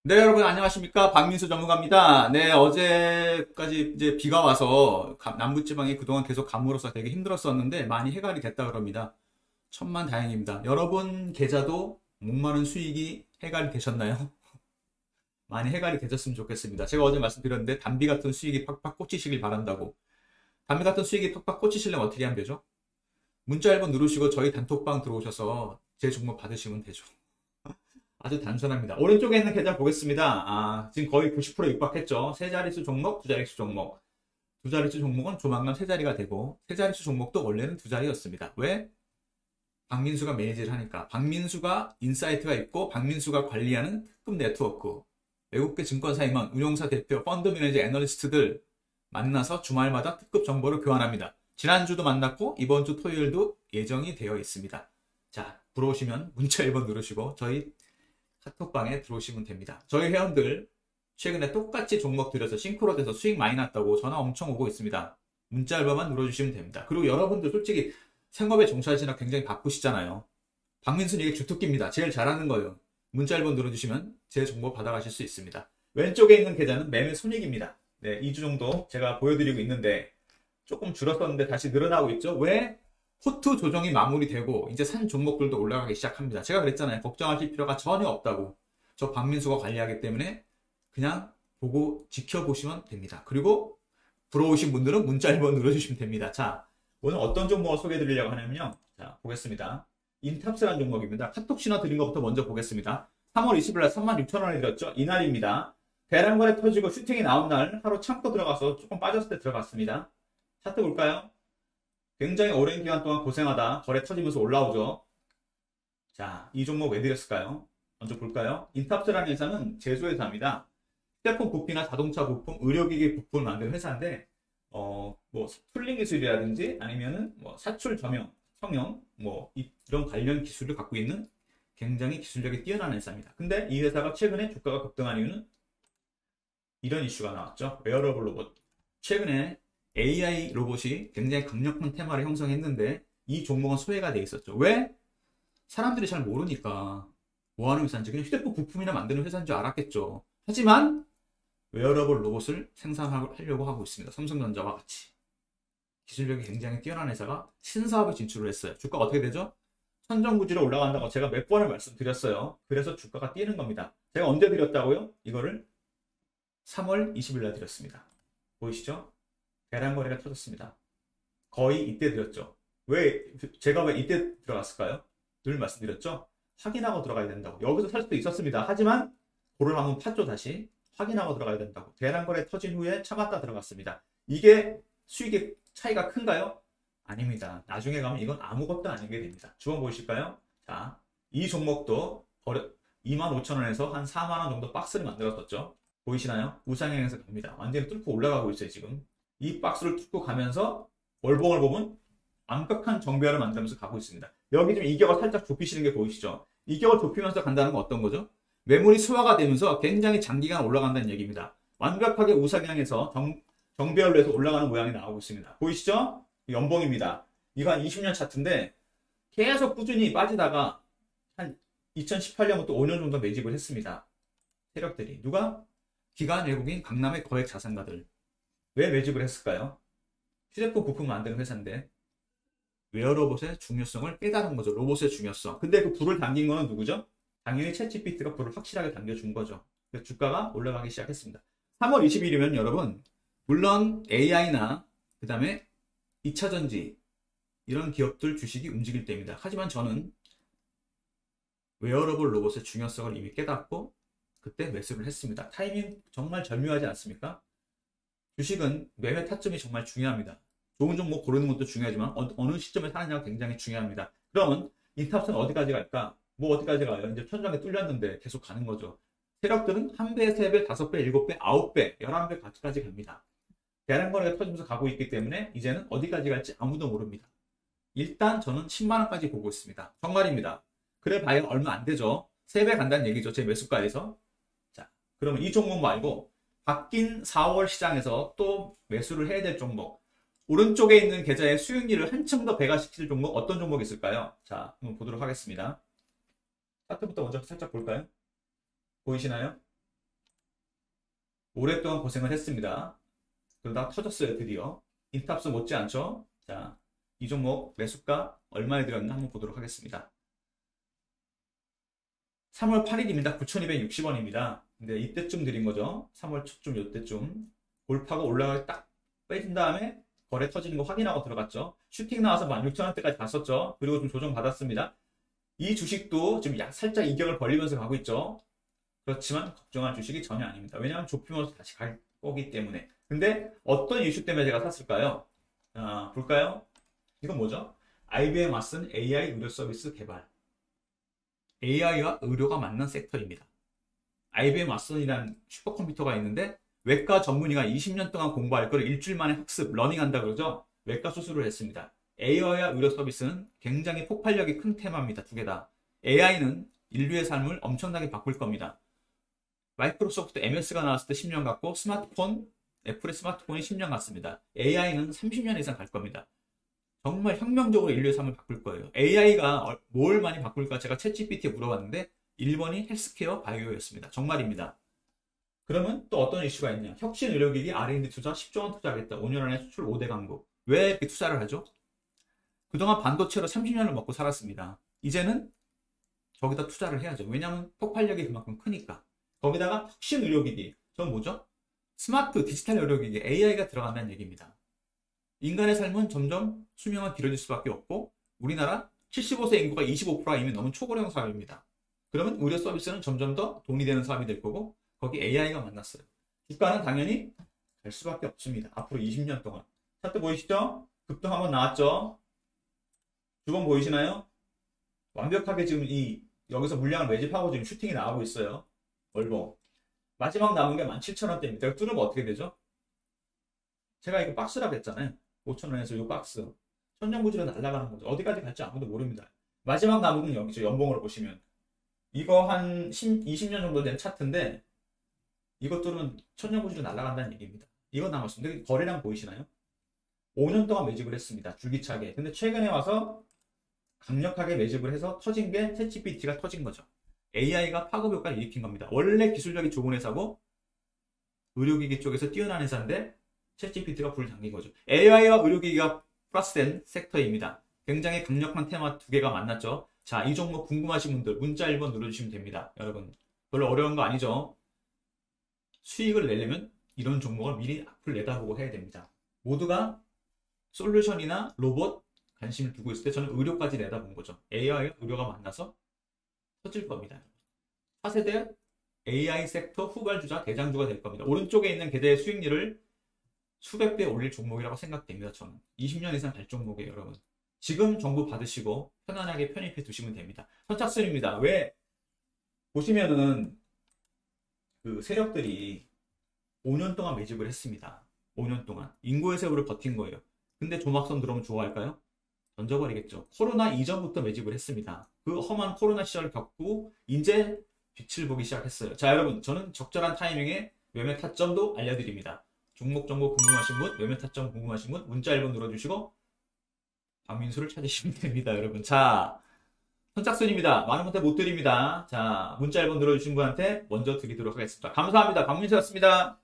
네, 여러분 안녕하십니까? 박민수 전문가입니다. 네, 어제까지 이제 비가 와서 남부지방이 그동안 계속 가물어서 되게 힘들었었는데 많이 해결이 됐다 그럽니다. 천만 다행입니다. 여러분 계좌도 목마른 수익이 해결이 되셨나요? 많이 해결이 되셨으면 좋겠습니다. 제가 어제 말씀드렸는데 담비 같은 수익이 팍팍 꽂히시길 바란다고. 담비 같은 수익이 팍팍 꽂히시려면 어떻게 하면 되죠? 문자 1번 누르시고 저희 단톡방 들어오셔서 제 종목 받으시면 되죠. 아주 단순합니다. 오른쪽에 있는 계좌 보겠습니다. 지금 거의 90% 육박했죠. 세 자릿수 종목, 두 자릿수 종목. 두 자릿수 종목은 조만간 세 자리가 되고, 세 자릿수 종목도 원래는 두 자리였습니다. 왜? 박민수가 매니지를 하니까. 박민수가 인사이트가 있고, 박민수가 관리하는 특급 네트워크. 외국계 증권사임원, 운용사 대표, 펀드 매니저 애널리스트들 만나서 주말마다 특급 정보를 교환합니다. 지난주도 만났고, 이번 주 토요일도 예정이 되어 있습니다. 자, 들어오시면 문자 1번 누르시고, 저희 카톡방에 들어오시면 됩니다. 저희 회원들 최근에 똑같이 종목 들여서 싱크로 돼서 수익 많이 났다고 전화 엄청 오고 있습니다. 문자 알바만 눌러주시면 됩니다. 그리고 여러분들 솔직히 생업에 종사하시느라 굉장히 바쁘시잖아요. 박민수는 이게 주특기입니다. 제일 잘하는 거예요. 문자 1번 눌러주시면 제 정보 받아가실 수 있습니다. 왼쪽에 있는 계좌는 매매 손익입니다. 네, 2주 정도 제가 보여드리고 있는데 조금 줄었었는데 다시 늘어나고 있죠. 왜? 포트 조정이 마무리되고 이제 산 종목들도 올라가기 시작합니다. 제가 그랬잖아요. 걱정하실 필요가 전혀 없다고. 저 박민수가 관리하기 때문에 그냥 보고 지켜보시면 됩니다. 그리고 들어오신 분들은 문자 1번 눌러주시면 됩니다. 자, 오늘 어떤 종목을 소개해 드리려고 하냐면요. 자, 보겠습니다. 인탑스라는 종목입니다. 카톡 신호 드린 것부터 먼저 보겠습니다. 3월 20일 날 36,000원에 드렸죠. 이날입니다. 대량거래 터지고 슈팅이 나온 날 하루 참고 들어가서 조금 빠졌을 때 들어갔습니다. 차트 볼까요? 굉장히 오랜 기간 동안 고생하다 거래 터지면서 올라오죠. 자, 이 종목 왜 드렸을까요? 먼저 볼까요? 인탑스라는 회사는 제조회사입니다. 휴대폰 부품이나 자동차 부품, 의료기기 부품을 만드는 회사인데 뭐 툴링 기술이라든지 아니면은 뭐 사출 점용, 성형 뭐 이런 관련 기술을 갖고 있는 굉장히 기술력이 뛰어난 회사입니다. 근데 이 회사가 최근에 주가가 급등한 이유는 이런 이슈가 나왔죠. 웨어러블 로봇. 최근에 AI 로봇이 굉장히 강력한 테마를 형성했는데 이 종목은 소외가 돼 있었죠. 왜? 사람들이 잘 모르니까 뭐 하는 회사인지 그냥 휴대폰 부품이나 만드는 회사인 줄 알았겠죠. 하지만 웨어러블 로봇을 생산하려고 하고 있습니다. 삼성전자와 같이. 기술력이 굉장히 뛰어난 회사가 신사업에 진출을 했어요. 주가가 어떻게 되죠? 천정부지로 올라간다고 제가 몇 번을 말씀드렸어요. 그래서 주가가 뛰는 겁니다. 제가 언제 드렸다고요? 이거를 3월 20일 날 드렸습니다. 보이시죠? 대량거래가 터졌습니다. 거의 이때 드렸죠. 제가 왜 이때 들어갔을까요? 늘 말씀드렸죠. 확인하고 들어가야 된다고. 여기서 살 수도 있었습니다. 하지만 고를 한번 팠죠. 다시 확인하고 들어가야 된다고. 대량거래 터진 후에 참았다 들어갔습니다. 이게 수익의 차이가 큰가요? 아닙니다. 나중에 가면 이건 아무것도 아닌 게 됩니다. 주원 보이실까요? 자, 이 종목도 25,000원에서 한 4만원 정도 박스를 만들었었죠. 보이시나요? 우상향에서 갑니다. 완전히 뚫고 올라가고 있어요. 지금 이 박스를 뚫고 가면서 월봉을 보면 완벽한 정배열을 만들면서 가고 있습니다. 여기 좀 이격을 살짝 좁히시는 게 보이시죠? 이격을 좁히면서 간다는 건 어떤 거죠? 매물이 소화가 되면서 굉장히 장기간 올라간다는 얘기입니다. 완벽하게 우상향에서 정배열로 해서 올라가는 모양이 나오고 있습니다. 보이시죠? 연봉입니다. 이거 한 20년 차트인데 계속 꾸준히 빠지다가 한 2018년부터 5년 정도 매집을 했습니다. 세력들이. 누가? 기관 외국인 강남의 거액 자산가들. 왜 매집을 했을까요? 휴대폰 부품 만드는 회사인데 웨어로봇의 중요성을 깨달은 거죠. 로봇의 중요성. 근데 그 불을 당긴 거는 누구죠? 당연히 챗GPT가 불을 확실하게 당겨준 거죠. 그래서 주가가 올라가기 시작했습니다. 3월 20일이면 여러분 물론 AI나 그 다음에 2차전지 이런 기업들 주식이 움직일 때입니다. 하지만 저는 웨어러블 로봇의 중요성을 이미 깨닫고 그때 매수를 했습니다. 타이밍 정말 절묘하지 않습니까? 주식은 매매 타점이 정말 중요합니다. 좋은 종목 고르는 것도 중요하지만 어느 시점에 사느냐가 굉장히 중요합니다. 그러면 인탑스는 어디까지 갈까? 뭐 어디까지 가요? 이제 천장에 뚫렸는데 계속 가는 거죠. 세력들은 1배, 3배, 5배, 7배, 9배, 11배까지 갑니다. 대량거래가 터지면서 가고 있기 때문에 이제는 어디까지 갈지 아무도 모릅니다. 일단 저는 10만원까지 보고 있습니다. 정말입니다. 그래 봐야 얼마 안 되죠. 3배 간다는 얘기죠. 제 매수가에서. 자, 그러면 이 종목 말고 바뀐 4월 시장에서 또 매수를 해야 될 종목. 오른쪽에 있는 계좌의 수익률을 한층 더 배가시킬 종목 어떤 종목이 있을까요? 자, 한번 보도록 하겠습니다. 차트부터 먼저 살짝 볼까요? 보이시나요? 오랫동안 고생을 했습니다. 그러다 터졌어요, 드디어. 인탑스 못지않죠? 자, 이 종목 매수가 얼마에 들었나 한번 보도록 하겠습니다. 3월 8일입니다. 9,260원입니다. 근데 이때쯤 드린 거죠. 3월 초쯤, 요때쯤. 골파가 올라가서 딱 빼진 다음에 거래 터지는 거 확인하고 들어갔죠. 슈팅 나와서 16,000원대까지 갔었죠. 그리고 좀 조정 받았습니다. 이 주식도 지금 살짝 이격을 벌리면서 가고 있죠. 그렇지만 걱정할 주식이 전혀 아닙니다. 왜냐하면 좁히면서 다시 갈 거기 때문에. 근데 어떤 이슈 때문에 제가 샀을까요? 볼까요? 이건 뭐죠? IBM 맞선 AI 의료 서비스 개발. AI와 의료가 맞는 섹터입니다. IBM 왓슨이라는 슈퍼컴퓨터가 있는데 외과 전문의가 20년 동안 공부할 걸 일주일 만에 학습, 러닝한다 그러죠. 외과 수술을 했습니다. AI와 의료 서비스는 굉장히 폭발력이 큰 테마입니다. 두 개 다. AI는 인류의 삶을 엄청나게 바꿀 겁니다. 마이크로소프트 MS가 나왔을 때 10년 갔고 스마트폰, 애플의 스마트폰이 10년 갔습니다. AI는 30년 이상 갈 겁니다. 정말 혁명적으로 인류의 삶을 바꿀 거예요. AI가 뭘 많이 바꿀까 제가 챗GPT에 물어봤는데 1번이 헬스케어 바이오였습니다. 정말입니다. 그러면 또 어떤 이슈가 있냐. 혁신 의료기기 R&D 투자 10조 원 투자하겠다. 5년 안에 수출 5대 강국. 왜 이렇게 투자를 하죠? 그동안 반도체로 30년을 먹고 살았습니다. 이제는 저기다 투자를 해야죠. 왜냐하면 폭발력이 그만큼 크니까. 거기다가 혁신 의료기기. 저건 뭐죠? 스마트 디지털 의료기기 AI가 들어간다는 얘기입니다. 인간의 삶은 점점 수명은 길어질 수밖에 없고 우리나라 75세 인구가 25%가 이미 너무 초고령 사회입니다. 그러면 의료 서비스는 점점 더 돈이 되는 사업이 될 거고 거기 AI가 만났어요. 주가는 당연히 갈 수밖에 없습니다. 앞으로 20년 동안. 차트 보이시죠? 급등 한번 나왔죠? 주봉 보이시나요? 완벽하게 지금 여기서 물량을 매집하고 지금 슈팅이 나가고 있어요. 월봉. 마지막 남은 게 17,000원대입니다. 뚫으면 어떻게 되죠? 제가 이거 박스라고 했잖아요. 5,000원에서 이 박스. 천정부지로 날아가는 거죠. 어디까지 갈지 아무도 모릅니다. 마지막 남은 건 여기죠. 연봉으로 보시면. 이거 한 20년 정도 된 차트인데 이것 뚫으면 천정부지로 날아간다는 얘기입니다. 이거 남았습니다. 거래량 보이시나요? 5년 동안 매집을 했습니다. 줄기차게. 근데 최근에 와서 강력하게 매집을 해서 터진 게 챗GPT가 터진 거죠. AI가 파급 효과를 일으킨 겁니다. 원래 기술력이 좋은 회사고 의료기기 쪽에서 뛰어난 회사인데 챗GPT가 불을 당긴 거죠. AI와 의료기기가 플러스된 섹터입니다. 굉장히 강력한 테마 두 개가 만났죠. 자, 이 종목 궁금하신 분들 문자 1번 눌러주시면 됩니다. 여러분 별로 어려운 거 아니죠. 수익을 내려면 이런 종목을 미리 앞을 내다보고 해야 됩니다. 모두가 솔루션이나 로봇 관심을 두고 있을 때 저는 의료까지 내다본 거죠. AI와 의료가 만나서 터질 겁니다. 차세대 AI 섹터 후발주자 대장주가 될 겁니다. 오른쪽에 있는 계좌의 수익률을 수백 배 올릴 종목이라고 생각됩니다. 저는 20년 이상 갈 종목이에요. 여러분 지금 정보 받으시고 편안하게 편입해 두시면 됩니다. 선착순입니다. 왜? 보시면은 그 세력들이 5년 동안 매집을 했습니다. 5년 동안 인고의 세월을 버틴 거예요. 근데 조막선 들어오면 좋아할까요? 던져버리겠죠. 코로나 이전부터 매집을 했습니다. 그 험한 코로나 시절을 겪고 이제 빛을 보기 시작했어요. 자, 여러분 저는 적절한 타이밍에 매매 타점도 알려드립니다. 종목 정보 궁금하신 분, 매매 타점 궁금하신 분 문자 1번 눌러주시고 박민수를 찾으시면 됩니다. 여러분 자, 선착순입니다. 많은 분한테 못 드립니다. 자, 문자 1번 눌러주신 분한테 먼저 드리도록 하겠습니다. 감사합니다. 박민수였습니다.